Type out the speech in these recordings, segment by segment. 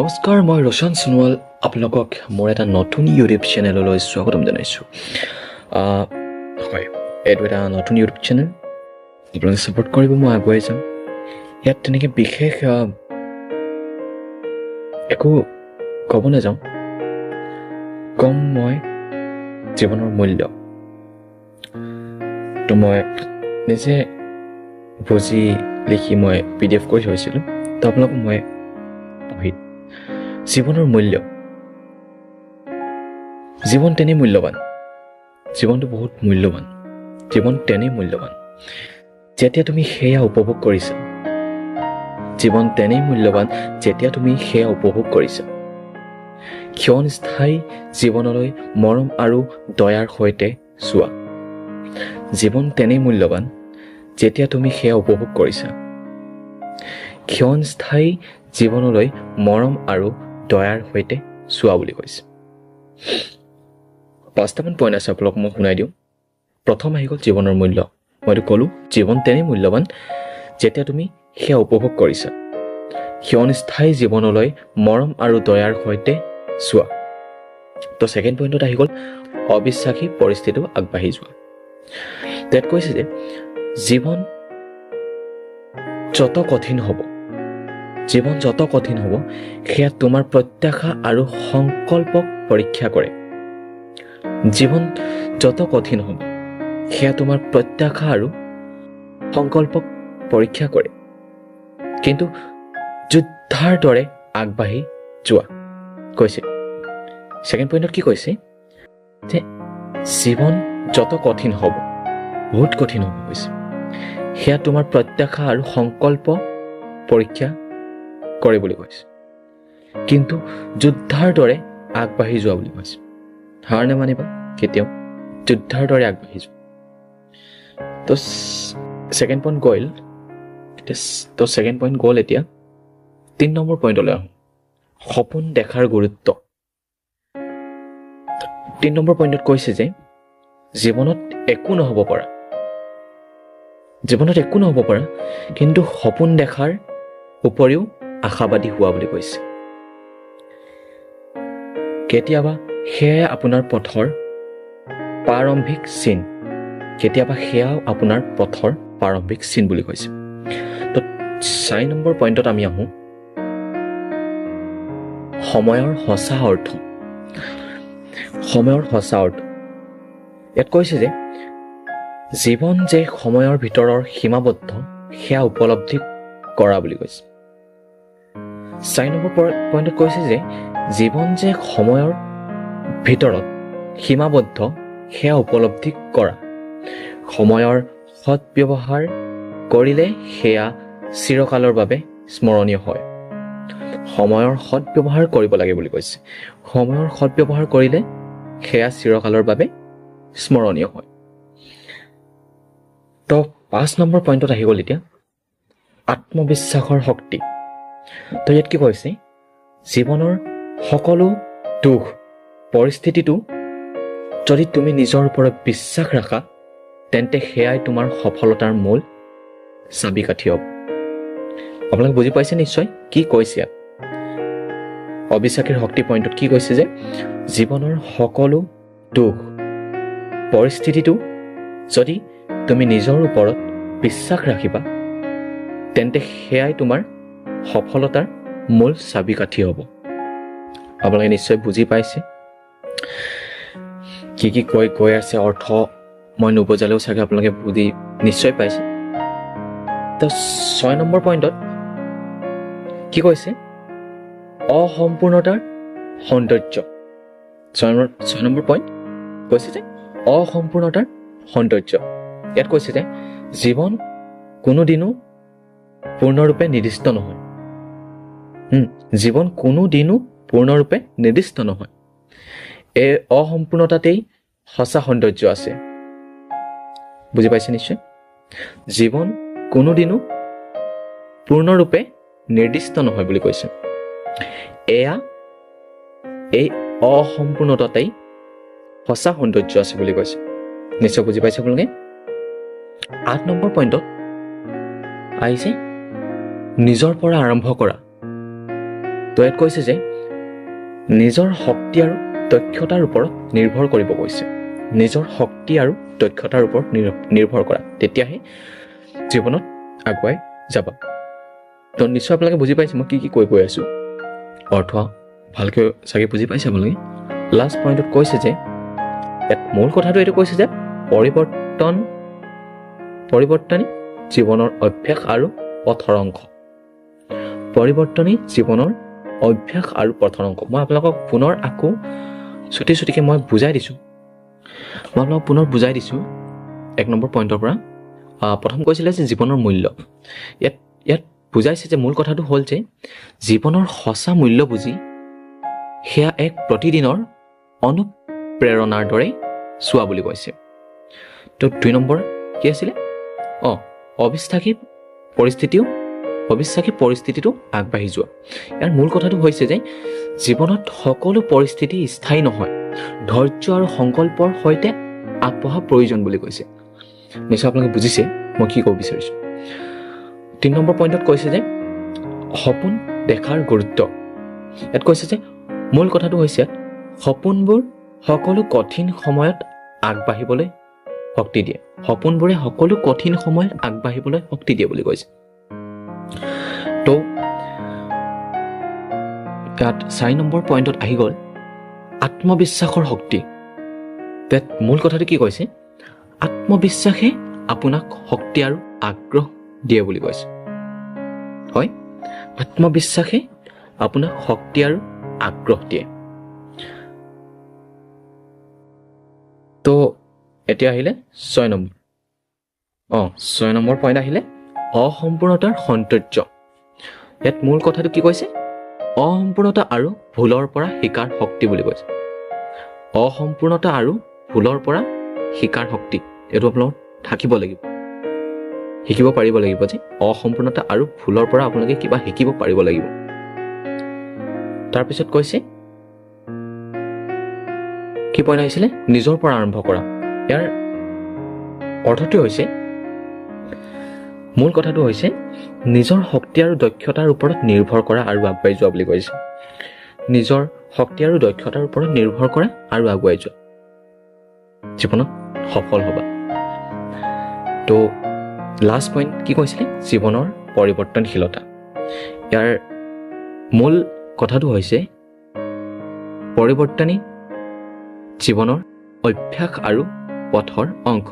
নমস্কাৰ, মই ৰোশন সোণোৱাল আপোনালোকক মোৰ এটা নতুন ইউটিউব চেনেললৈ স্বাগতম জনাইছোঁ। হয়, এইটো এটা নতুন ইউটিউব চেনেল, আপোনালোকে ছাপোৰ্ট কৰিব, মই আগুৱাই যাম। ইয়াত তেনেকৈ বিশেষ একো ক'ব নাযাওঁ, কম মই জীৱনৰ মূল্য। তো মই নিজে বুজি লিখি মই PDF কৰি থৈছিলোঁ, তো আপোনালোকক মই পঢ়ি জীৱনৰ মূল্য। জীৱন তেনেই মূল্যৱান, জীৱনটো বহুত মূল্যৱান, জীৱন তেনেই মূল্যৱান যেতিয়া তুমি সেয়া উপভোগ কৰিছা। জীৱন তেনেই মূল্যৱান যেতিয়া তুমি সেয়া উপভোগ কৰিছা। ক্ষণস্থায়ী জীৱনলৈ মৰম আৰু দয়াৰ সৈতে চোৱা। জীৱন তেনেই মূল্যৱান যেতিয়া তুমি সেয়া উপভোগ কৰিছা। ক্ষণস্থায়ী জীৱনলৈ মৰম আৰু দয়াৰ সৈতে চোৱা বুলি কৈছে। 5টামান পইণ্ট আছে, আপোনালোকক মই শুনাই দিওঁ। প্ৰথম আহি গ'ল জীৱনৰ মূল্য। মইতো ক'লোঁ জীৱন তেনেই মূল্যৱান যেতিয়া তুমি সেয়া উপভোগ কৰিছা। ক্ষণস্থায়ী জীৱনলৈ মৰম আৰু দয়াৰ সৈতে চোৱা। তো ছেকেণ্ড পইণ্টত আহি গ'ল অবিশ্বাসী পৰিস্থিতিও আগবাঢ়ি যোৱা। তাত কৈছে যে জীৱন যত কঠিন হ'ব, জীৱন যত কঠিন হ'ব সেয়া তোমাৰ প্ৰত্যাশা আৰু সংকল্পক পৰীক্ষা কৰে। জীৱন যত কঠিন হ'ব সেয়া তোমাৰ প্ৰত্যাশা আৰু সংকল্পক পৰীক্ষা কৰে, কিন্তু যোদ্ধাৰ দৰে আগবাঢ়ি যোৱা কৈছে। ছেকেণ্ড পইণ্টত কি কৈছে যে জীৱন যত কঠিন হ'ব, বহুত কঠিন হ'ব কৈছে, সেয়া তোমাৰ প্ৰত্যাশা আৰু সংকল্প পৰীক্ষা কৰে বুলি কৈছে, কিন্তু যোদ্ধাৰ দৰে আগবাঢ়ি যোৱা বুলি কৈছে। হাৰ নেমানিবা কেতিয়াও, যোদ্ধাৰ দৰে আগবাঢ়ি যোৱা। তো ছেকেণ্ড পইণ্ট গ'ল। তো ছেকেণ্ড পইণ্ট গ'ল। এতিয়া 3 নম্বৰ পইণ্টলৈ আহোঁ, সপোন দেখাৰ গুৰুত্ব। 3 নম্বৰ পইণ্টত কৈছে যে জীৱনত একো নহ'ব পৰা, জীৱনত একো নহ'ব পৰা, কিন্তু সপোন দেখাৰ উপৰিও আশাবাদী হোৱা বুলি কৈছে। কেতিয়াবা সেয়াই আপোনাৰ পথৰ প্ৰাৰম্ভিক চিন, কেতিয়াবা সেয়াও আপোনাৰ পথৰ প্ৰাৰম্ভিক চিন বুলি কৈছে। তো 4 নম্বৰ পইণ্টত আমি আহোঁ, সময়ৰ সঁচা অৰ্থ। সময়ৰ সঁচা অৰ্থ। ইয়াত কৈছে যে জীৱন যে সময়ৰ ভিতৰৰ সীমাবদ্ধ সেয়া উপলব্ধি কৰা বুলি কৈছে। 4 নম্বৰ পইণ্টত কৈছে যে জীৱন যে সময়ৰ ভিতৰত সীমাবদ্ধ সেয়া উপলব্ধি কৰা। সময়ৰ সৎ ব্যৱহাৰ কৰিলে সেয়া চিৰকালৰ বাবে স্মৰণীয় হয়। সময়ৰ সৎ ব্যৱহাৰ কৰিব লাগে বুলি কৈছে। সময়ৰ সৎ ব্যৱহাৰ কৰিলে সেয়া চিৰকালৰ বাবে স্মৰণীয় হয়। তো 5 নম্বৰ পইণ্টত আহি গ'ল এতিয়া আত্মবিশ্বাসৰ শক্তি। তো ইয়াত কি কৈছে, জীৱনৰ সকলো দুখ পৰিস্থিতিটো যদি তুমি নিজৰ ওপৰত বিশ্বাস ৰাখা, তেন্তে সেয়াই তোমাৰ সফলতাৰ মূল চাবিকাঠি হ'ব। আপোনালোকে বুজি পাইছে নিশ্চয় কি কৈছে ইয়াত। অবিশ্বাসীৰ শক্তি পইণ্টত কি কৈছে যে জীৱনৰ সকলো দুখ পৰিস্থিতিটো যদি তুমি নিজৰ ওপৰত বিশ্বাস ৰাখিবা, তেন্তে সেয়াই তোমাৰ সফলতাৰ মূল চাবিকাঠি হ'ব। আপোনালোকে নিশ্চয় বুজি পাইছে কি কি কৈ আছে, অৰ্থ মই নুবুজালেও চাগে আপোনালোকে বুজি নিশ্চয় পাইছে। তো 6 নম্বৰ পইণ্টত কি কৈছে, অসম্পূৰ্ণতাৰ সৌন্দৰ্য। 6 নম্বৰ পইণ্ট কৈছে যে অসম্পূৰ্ণতাৰ সৌন্দৰ্য। ইয়াত কৈছে যে জীৱন কোনোদিনো পূৰ্ণৰূপে নিৰ্দিষ্ট নহয়। জীৱন কোনোদিনো পূৰ্ণৰূপে নিৰ্দিষ্ট নহয়। এই অসম্পূৰ্ণতাতেই সঁচা সৌন্দৰ্য আছে। বুজি পাইছে নিশ্চয়। জীৱন কোনোদিনো পূৰ্ণৰূপে নিৰ্দিষ্ট নহয় বুলি কৈছে। এই অসম্পূৰ্ণতাতেই সঁচা সৌন্দৰ্য আছে বুলি কৈছে। নিশ্চয় বুজি পাইছে আপোনালোকে। 8 নম্বৰ পইণ্টত আহিছে নিজৰ পৰা আৰম্ভ কৰা। তো ইয়াত কৈছে যে নিজৰ শক্তি আৰু দক্ষতাৰ ওপৰত নিৰ্ভৰ কৰিব কৈছে। নিজৰ শক্তি আৰু দক্ষতাৰ ওপৰত নিৰ্ভৰ কৰা, তেতিয়াহে জীৱনত আগুৱাই যাবা। তো নিশ্চয় আপোনালোকে বুজি পাইছে মই কি কৈ আছোঁ, অৰ্থ ভালকৈ চাগে বুজি পাইছে আপোনালোকে। লাষ্ট পইণ্টত কৈছে যে মূল কথাটো এইটো কৈছে যে পৰিৱৰ্তনেই জীৱনৰ অভ্যাস আৰু পথৰ অংশ। পৰিৱৰ্তনেই জীৱনৰ অভ্যাস আৰু পথৰ অংশ। মই আপোনালোকক পুনৰ আকৌ চুটিকৈ মই বুজাই দিছোঁ। মই আপোনালোকক পুনৰ বুজাই দিছোঁ 1 নম্বৰ পইণ্টৰ পৰা। প্ৰথম কৈছিলে যে জীৱনৰ মূল্য। ইয়াত বুজাইছে যে মূল কথাটো হ'ল যে জীৱনৰ সঁচা মূল্য বুজি সেয়া এক প্ৰতিদিনৰ অনুপ্ৰেৰণাৰ দৰে চোৱা বুলি কৈছে। তো 2 নম্বৰ কি আছিলে? অবিশ্বাসী পৰিস্থিতিটো আগবাঢ়ি যোৱা। ইয়াৰ মূল কথাটো হৈছে যে জীৱনত সকলো পৰিস্থিতি স্থায়ী নহয়, ধৈৰ্য আৰু সংকল্পৰ সৈতে আগবঢ়া প্ৰয়োজন বুলি কৈছে। নিশ্চয় আপোনালোকে বুজিছে মই কি ক'ব বিচাৰিছোঁ। 3 নম্বৰ পইণ্টত কৈছে যে সপোন দেখাৰ গুৰুত্ব। ইয়াত কৈছে যে মূল কথাটো হৈছে সপোনবোৰ সকলো কঠিন সময়ত আগবাঢ়িবলৈ শক্তি দিয়ে। সপোনবোৰে সকলো কঠিন সময়ত আগবাঢ়িবলৈ শক্তি দিয়ে বুলি কৈছে। তো ইয়াত 4 নম্বৰ পইণ্টত আহি গ'ল আত্মবিশ্বাসৰ শক্তি। তাত মূল কথাটো কি কৈছে? আত্মবিশ্বাসে আপোনাক শক্তি আৰু আগ্ৰহ দিয়ে বুলি কৈছে। হয়, আত্মবিশ্বাসে আপোনাক শক্তি আৰু আগ্ৰহ দিয়ে। তো এতিয়া আহিলে 6 নম্বৰ। 6 নম্বৰ পইণ্ট আহিলে অসম্পূৰ্ণতাৰ সৌন্দৰ্য। ইয়াত মূল কথাটো কি কৈছে? অসম্পূৰ্ণতা আৰু ভুলৰ পৰা শিকাৰ শক্তি বুলি কৈছে। অসম্পূৰ্ণতা আৰু ভুলৰ পৰা শিকাৰ শক্তি এইটো আপোনালোকৰ থাকিব লাগিব, শিকিব পাৰিব লাগিব যে অসম্পূৰ্ণতা আৰু ভুলৰ পৰা আপোনালোকে কিবা শিকিব পাৰিব লাগিব। তাৰপিছত কৈছে কি পইণ্ট আহিছিলে? নিজৰ পৰা আৰম্ভ কৰা। ইয়াৰ অৰ্থটো হৈছে মূল কথাটো হৈছে নিজৰ শক্তি আৰু দক্ষতাৰ ওপৰত নিৰ্ভৰ কৰা আৰু আগুৱাই যোৱা বুলি কৈছে। নিজৰ শক্তি আৰু দক্ষতাৰ ওপৰত নিৰ্ভৰ কৰা আৰু আগুৱাই যোৱা, জীৱনত সফল হ'বা। তো লাষ্ট পইণ্ট কি কৈছিলে? জীৱনৰ পৰিৱৰ্তনশীলতা। ইয়াৰ মূল কথাটো হৈছে পৰিৱৰ্তনেই জীৱনৰ অভ্যাস আৰু পথৰ অংশ।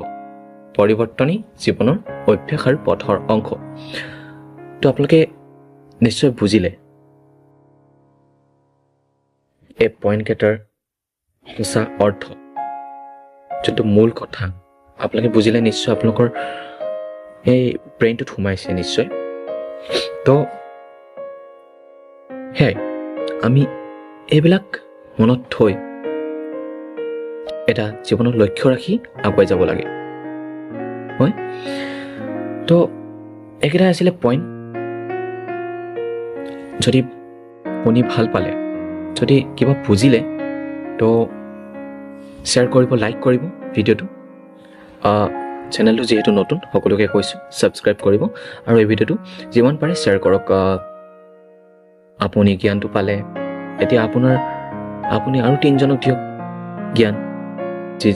পৰিৱৰ্তনেই জীৱনৰ অভ্যাস আৰু পথৰ অংশ। তো আপোনালোকে নিশ্চয় বুজিলে এই পইণ্টকেইটাৰ সঁচা অৰ্থ, যোনটো মূল কথা আপোনালোকে বুজিলে। নিশ্চয় আপোনালোকৰ এই ব্ৰেইনটোত সোমাইছে নিশ্চয়। তো আমি এইবিলাক মনত থৈ এটা জীৱনত লক্ষ্য ৰাখি আগুৱাই যাব লাগে। হয়, তো এইকেইটা আছিলে পইণ্ট। যদি শুনি ভাল পালে, যদি কিবা বুজিলে, তো শ্বেয়াৰ কৰিব, লাইক কৰিব ভিডিঅ'টো। চেনেলটো যিহেতু নতুন, সকলোকে কৈছোঁ ছাবস্ক্ৰাইব কৰিব আৰু এই ভিডিঅ'টো যিমান পাৰে শ্বেয়াৰ কৰক। আপুনি জ্ঞানটো পালে, এতিয়া আপুনি আৰু 3জনক দিয়ক জ্ঞান। যি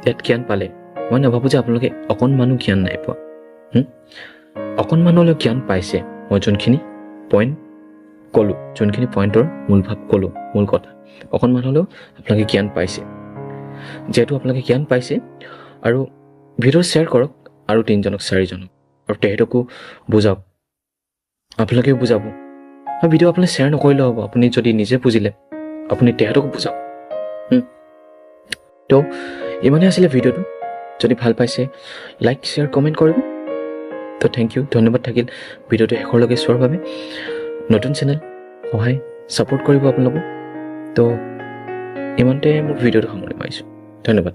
ইয়াত জ্ঞান পালে, মই নাভাবোঁ যে আপোনালোকে অকণমানো জ্ঞান নাই পোৱা। অকণমানলৈ জ্ঞান পাইছে। মই যোনখিনি পইণ্ট ক'লোঁ, যোনখিনি পইণ্টৰ মূল ভাৱ ক'লোঁ, মূল কথা, অকণমান হ'লেও আপোনালোকে জ্ঞান পাইছে। যিহেতু আপোনালোকে জ্ঞান পাইছে আৰু ভিডিঅ' শ্বেয়াৰ কৰক আৰু 3জনক 4জনক, আৰু তেহেঁতকো বুজাওক, আপোনালোকেও বুজাব। আৰু ভিডিঅ' আপুনি শ্বেয়াৰ নকৰিলেও হ'ব, আপুনি যদি নিজে বুজিলে আপুনি তেহেঁতকো বুজাওক। তো ইমানেই আছিলে ভিডিঅ'টো। যদি ভাল পাইছে লাইক, শ্বেয়াৰ, কমেণ্ট কৰিব। তো থেংক ইউ, ধন্যবাদ থাকিল ভিডিঅ'টো শেষৰলৈকে চোৱাৰ বাবে। নতুন চেনেল, সহায় ছাপোৰ্ট কৰিব আপোনালোকক। তো ইমানতে মোৰ ভিডিঅ'টো সামৰণি মাৰিছোঁ। ধন্যবাদ।